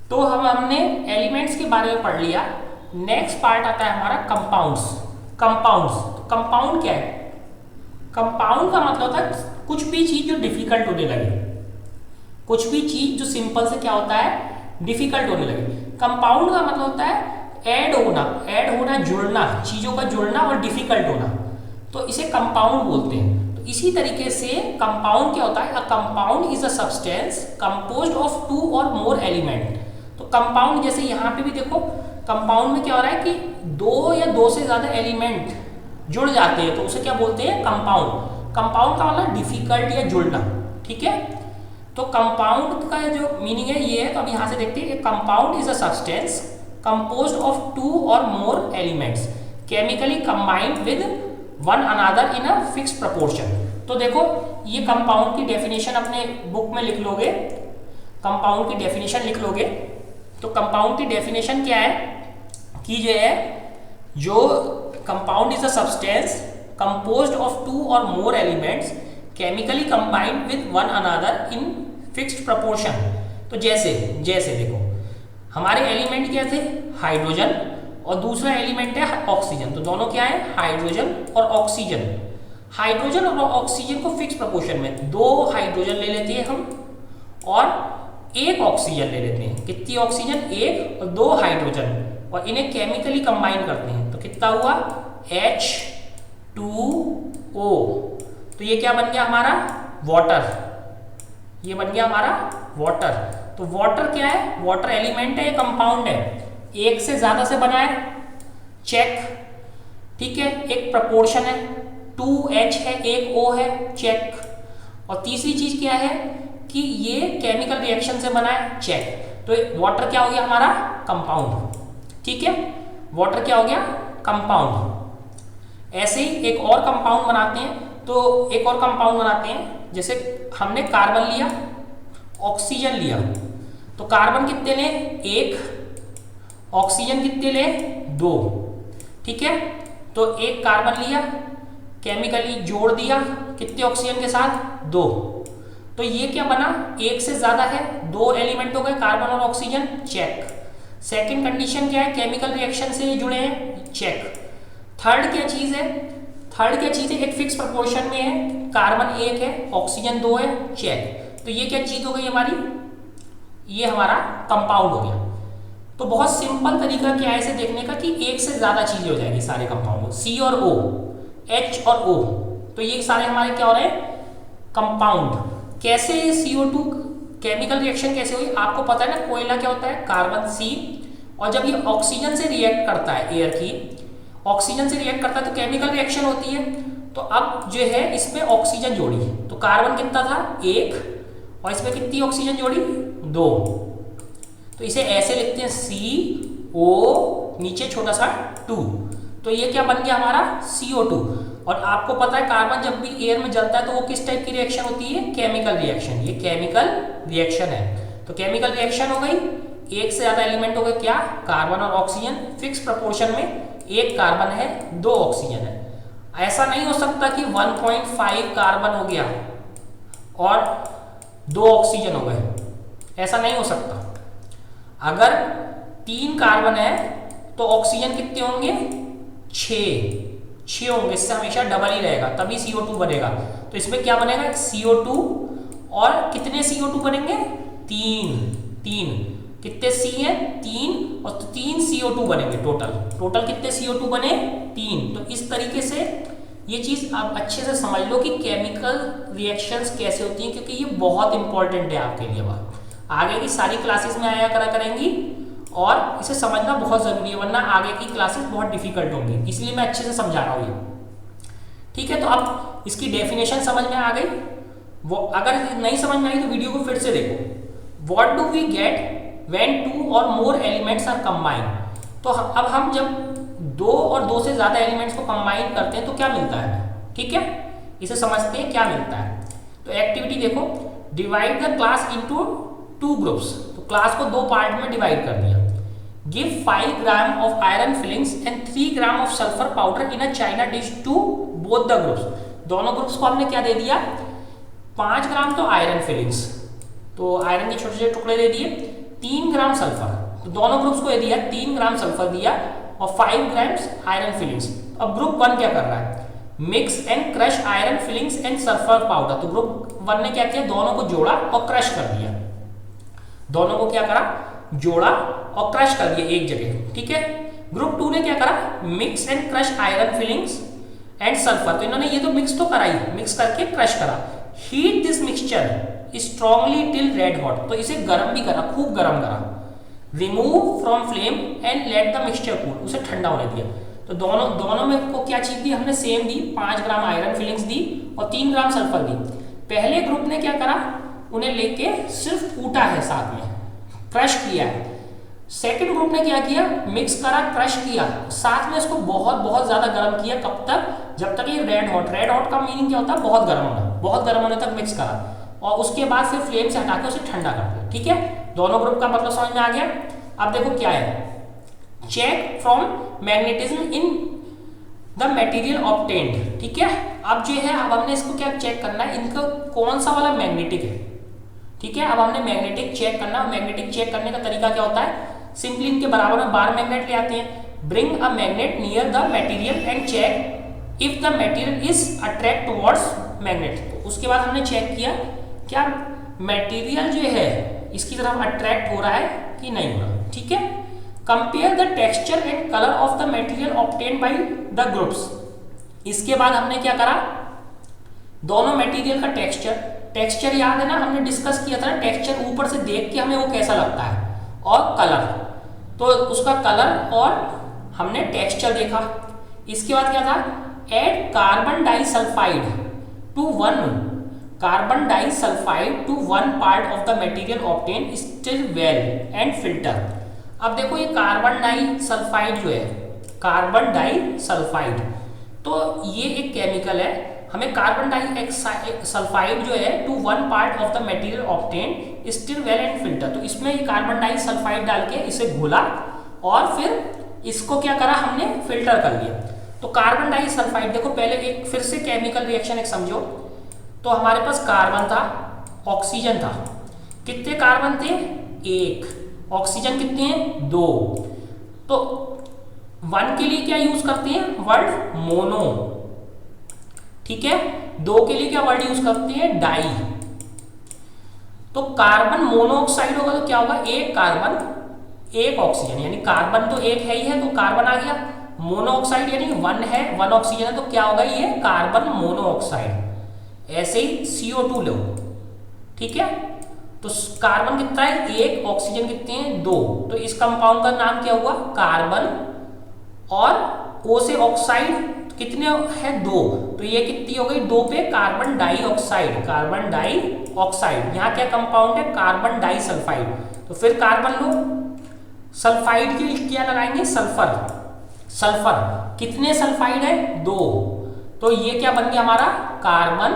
तो हमने एलिमेंट्स के बारे में पढ़ लिया। नेक्स्ट पार्ट आता है हमारा कंपाउंड्स। कंपाउंड क्या है? कंपाउंड का मतलब होता है कुछ भी चीज जो डिफिकल्ट होने लगे, कुछ भी चीज जो सिंपल से क्या होता है डिफिकल्ट होने लगे। कंपाउंड का मतलब होता है ऐड होना, जुड़ना, चीजों का जुड़ना और डिफिकल्ट होना, तो इसे कंपाउंड बोलते हैं। तो इसी तरीके से कंपाउंड क्या होता है? A compound is a substance composed of 2 or more element. तो कंपाउंड जैसे यहाँ पे भी देखो, कंपाउंड में क्या हो रहा है कि 2 या 2 से ज्यादा एलिमेंट जुड़ जाते हैं, तो उसे क्या बोलते हैं? कंपाउंड। कंपाउंड का मतलब डिफिकल्ट या जुड़ना, ठीक है। तो कंपाउंड का जो मीनिंग है ये है, तो अब यहाँ से देखते हैं, compound is a substance composed of 2 or more elements chemically combined with one another in a fix proportion. तो देखो ये कंपाउंड की डेफिनेशन अपने बुक में लिख लोगे, कंपाउंड की डेफिनेशन लिख लोगे। तो कंपाउंड की डेफिनेशन क्या है कि ये है, जो compound is a substance composed of 2 or more elements chemically combined with one another in fixed proportion. तो जैसे देखो हमारे एलिमेंट क्या थे? हाइड्रोजन, और दूसरा एलिमेंट है ऑक्सीजन। तो दोनों क्या है? हाइड्रोजन और ऑक्सीजन। हाइड्रोजन और ऑक्सीजन को फिक्स प्रपोर्शन में 2 हाइड्रोजन ले लेते हैं हम और 1 ऑक्सीजन ले लेते हैं। कितनी ऑक्सीजन? 1 और 2 हाइड्रोजन, और इन्हें केमिकली कंबाइन करते हैं। तो कितना हुआ? H2O। तो ये क्या बन गया हमारा? वाटर। ये बन गया हमारा वाटर। तो वाटर क्या है? वाटर एलिमेंट है, कंपाउंड है, 1 से ज्यादा से बना है, चेक, ठीक है। एक प्रपोर्शन है, 2H है, 1 O है, चेक। और तीसरी चीज क्या है कि ये केमिकल रिएक्शन से बना है, चेक। तो वाटर क्या हो गया हमारा? कंपाउंड, ठीक है। वाटर क्या हो गया? कंपाउंड। ऐसे ही एक और कंपाउंड बनाते हैं, तो एक और कंपाउंड बनाते हैं, जैसे हमने कार्बन लिया, ऑक्सीजन लिया, तो कार्बन कितने ले? 1, ऑक्सीजन कितने ले? 2, ठीक है। तो एक कार्बन लिया, केमिकली जोड़ दिया, कितने ऑक्सीजन के साथ? 2। तो ये क्या बना? 1 से ज्यादा है, 2 एलिमेंट हो गए, कार्बन और ऑक्सीजन, चेक। सेकेंड कंडीशन क्या है? केमिकल रिएक्शन से जुड़े हैं, चेक। थर्ड क्या चीज है? एक फिक्स प्रोपोर्शन में है, कार्बन 1 है, ऑक्सीजन 2 है, चेक। तो ये क्या चीज हो गई हमारी? ये हमारा कंपाउंड हो गया। तो बहुत सिंपल तरीका क्या है इसे देखने का कि 1 से ज्यादा चीजें हो जाएगी सारे कंपाउंड, C और O, H और O। तो ये सारे हमारे क्या हो रहे हैं? कंपाउंड। कैसे CO2 केमिकल रिएक्शन कैसे हुई? आपको पता है ना, कोयला क्या होता है? कार्बन C, और जब ये ऑक्सीजन से रिएक्ट करता है, एयर की ऑक्सीजन से रिएक्ट करता है तो केमिकल रिएक्शन होती है। तो अब जो है इसमें ऑक्सीजन जोड़ी, तो कार्बन कितना था? 1, और इसमें कितनी ऑक्सीजन जोड़ी? 2। तो इसे ऐसे लिखते हैं CO, नीचे छोटा सा 2। तो ये क्या बन गया हमारा? CO2। और आपको पता है कार्बन जब भी एयर में जलता है तो वो किस टाइप की रिएक्शन होती है? Chemical reaction. ये केमिकल रिएक्शन है। तो केमिकल रिएक्शन हो गई, 1 से ज्यादा एलिमेंट हो गए, क्या? कार्बन और ऑक्सीजन, फिक्स प्रपोर्शन में 1 कार्बन है, 2 ऑक्सीजन है। ऐसा नहीं हो सकता कि 1.5 कार्बन हो गया और 2 ऑक्सीजन हो गए, ऐसा नहीं हो सकता। अगर 3 कार्बन है तो ऑक्सीजन कितने होंगे? 6 होंगे, इससे हमेशा डबल ही रहेगा, तभी CO2 बनेगा। तो इसमें क्या बनेगा? CO2, और कितने CO2 बनेंगे? 3। कितने C है? 3, और 3 CO2 बनेंगे टोटल कितने CO2 बने? 3। तो इस तरीके से ये चीज आप अच्छे से समझ लो कि केमिकल रिएक्शंस कैसे होती हैं, क्योंकि ये बहुत इंपॉर्टेंट है आपके लिए। आगे की सारी क्लासेस में आया करेंगी, और इसे समझना बहुत जरूरी है, वरना आगे की क्लासेस बहुत डिफिकल्ट होंगी, इसलिए मैं अच्छे से समझा रहा हूँ ये, ठीक है। तो अब इसकी डेफिनेशन समझ में आ गई। वो अगर नहीं समझ में आई तो वीडियो को फिर से देखो। What do we get when 2 or more elements are combined. तो अब हम जब 2 और 2 से ज्यादा एलिमेंट्स को कंबाइन करते हैं तो क्या मिलता है, ठीक है। इसे समझते हैं क्या मिलता है। तो एक्टिविटी देखो, divide the class into 2 groups. तो क्लास को 2 पार्ट में डिवाइड कर दिया। Give 5 gram of iron filings and 3 gram of sulphur powder in a china dish to both the groups. दोनों ग्रुप्स को हमने क्या दे दिया? 5 ग्राम तो आयरन फिलिंग्स, तो आयरन के छोटे छोटे टुकड़े दे दिए, 3 ग्राम सल्फर, तो दोनों ग्रुप्स को ये दिया 3 ग्राम सल्फर दिया और 5 ग्राम्स आयरन फिलिंग्स। अब ग्रुप 1 क्या कर रहा है, mix and crush iron filings and sulphur powder. तो ग्रुप 1 ने क्या किया, दोनों को जोड़ा और क्रश कर दिया, दोनों को क्या करा, जोड़ा और क्रश कर दिया एक जगह, ठीक है। ग्रुप 2 ने क्या करा, mix and crush iron filings and sulphur. तो इन्होंने ये तो मिक्स तो कराई, मिक्स करके क्रश करा। Heat this mixture strongly till red hot, तो इसे गर्म भी करा, खूब गर्म करा। Remove from flame and let the mixture cool, उसे ठंडा होने दिया। तो दोनों में को क्या चीज दी हमने, सेम दी, 5 ग्राम आयरन फिलिंग्स दी और 3 ग्राम सल्फर दी। पहले ग्रुप ने क्या करा, उन्हें लेके सिर्फ कूटा है, साथ में क्रश किया है। सेकंड ग्रुप ने क्या किया, मिक्स करा, क्रश किया, साथ में इसको बहुत बहुत ज्यादा गर्म किया। कब तक, जब तक ये रेड हॉट का मीनिंग क्या होता है, बहुत गर्म होना, बहुत गर्म होने तक मिक्स करा और उसके बाद फिर फ्लेम से हटा के उसे ठंडा कर दिया, ठीक है। दोनों ग्रुप का मतलब समझ में आ गया। अब देखो क्या है, check from magnetism in the material obtained, ठीक है। अब जो है, अब हमने इसको क्या चेक करना है, इनका कौन सा वाला मैग्नेटिक है, ठीक है। अब हमने मैग्नेटिक चेक करना, मैग्नेटिक चेक करने का तरीका क्या होता है, सिंपली इनके बराबर में बार मैग्नेट ले आते हैं। Bring a magnet near the material and check if the material is attract towards magnet. तो उसके बाद हमने चेक किया क्या मटेरियल जो है इसकी तरफ अट्रैक्ट हो रहा है कि नहीं हो रहा, ठीक है। Compare the texture and colour of the material obtained by the groups. इसके बाद हमने क्या करा, दोनों मटेरियल का टेक्सचर याद है ना, हमने डिस्कस किया था, टेक्सचर ऊपर से देख के हमें वो कैसा लगता है, और कलर, तो उसका कलर और हमने टेक्सचर देखा। इसके बाद क्या था, add carbon disulphide to one part of the material obtain still well and filter. अब देखो ये कार्बन डाइसल्फाइड जो है, कार्बन डाइसल्फाइड, तो ये एक केमिकल है, हमें कार्बन डाइसल्फाइड जो है to 1 part of the material obtain still well and filter. तो इसमें ये कार्बन डाइसल्फाइड डाल के इसे घोला और फिर इसको क्या करा, हमने फिल्टर कर लिया। तो कार्बन डाइसल्फाइड देखो, पहले एक फिर से केमिकल रिएक्शन एक समझो। तो हमारे पास कार्बन था, ऑक्सीजन था, कितने कार्बन थे, 1, ऑक्सीजन कितने हैं, 2। तो 1 के लिए क्या यूज करते हैं, वर्ड मोनो, ठीक है। 2 के लिए क्या वर्ड यूज करते हैं, डाई। तो कार्बन मोनोऑक्साइड होगा तो क्या होगा, 1 कार्बन 1 ऑक्सीजन, यानी कार्बन तो 1 है ही है, तो कार्बन आ गया। मोनोऑक्साइड यानी 1 है, 1 ऑक्सीजन है, तो क्या होगा, ये कार्बन मोनोऑक्साइड। ऐसे ही CO2 लो, ठीक है। तो कार्बन कितना है, 1, ऑक्सीजन कितने हैं, 2। तो इस कंपाउंड का नाम क्या हुआ, कार्बन, और O से ऑक्साइड कितने है, 2, तो ये कितनी हो गई, 2 पे कार्बन डाइऑक्साइड, कार्बन डाइऑक्साइड। यहाँ क्या कंपाउंड है, कार्बन डाइसल्फाइड। तो फिर कार्बन लो, सल्फाइड के लिए क्या लगाएंगे, सल्फर कितने सल्फाइड है, 2, तो ये क्या बन गया हमारा, कार्बन,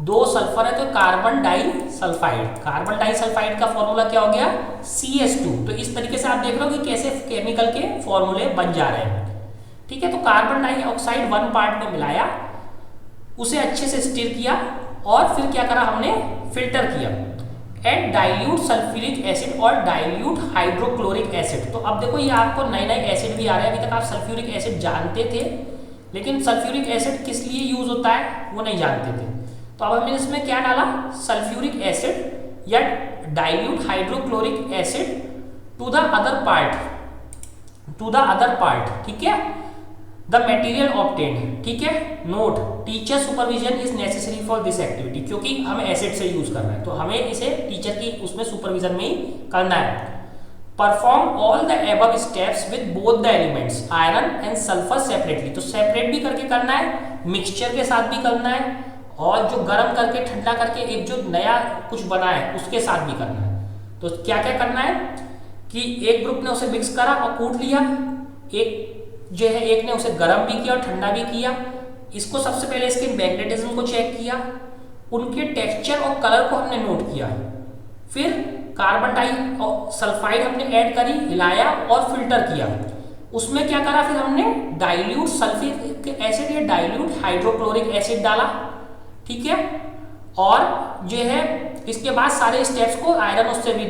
2 सल्फर है तो कार्बन डाइसल्फाइड। कार्बन डाइसल्फाइड का फॉर्मूला क्या हो गया, CH2। तो इस तरीके से आप देख रहे हो कि कैसे केमिकल के फॉर्मूले बन जा रहे हैं, ठीक है। तो कार्बन डाइऑक्साइड 1 पार्ट में मिलाया, उसे अच्छे से स्टिर किया और फिर क्या करा, हमने फिल्टर किया। एंड डाइल्यूट सल्फ्यूरिक एसिड और डाइल्यूट हाइड्रोक्लोरिक एसिड। तो अब देखो ये आपको नए एसिड भी आ रहे हैं, अभी तक आप सल्फ्यूरिक एसिड जानते थे, लेकिन सल्फ्यूरिक एसिड किस लिए यूज होता है वो नहीं जानते थे। तो अब हमने इसमें क्या डाला, सल्फ्यूरिक एसिड या dilute hydrochloric acid to the other part, ठीक है, द मटेरियल ऑब्टेन्ड, ठीक है। Note, teacher supervision is necessary for this activity, क्योंकि हम एसिड से यूज कर रहे हैं तो हमें इसे टीचर की उसमें सुपरविजन में ही करना है। Perform all the above steps with both the elements iron and sulphur separately. तो सेपरेट भी करके करना है, मिक्सचर के साथ भी करना है, और जो गर्म करके ठंडा करके एक जो नया कुछ बना है उसके साथ भी करना है। तो क्या क्या करना है कि एक ग्रुप ने उसे मिक्स करा और कूट लिया, एक जो है एक ने उसे गर्म भी किया और ठंडा भी किया। इसको सबसे पहले इसके मैग्नेटिज्म को चेक किया, उनके टेक्सचर और कलर को हमने नोट किया, फिर कार्बन डाइसल्फाइड हमने ऐड करी, हिलाया और फिल्टर किया। उसमें क्या करा, फिर हमने डाइल्यूट सल्फ्यूरिक एसिड या डाइल्यूट हाइड्रोक्लोरिक एसिड डाला, ठीक है। और जो है इसके बाद सारे स्टेप्स को आयरन उससे भी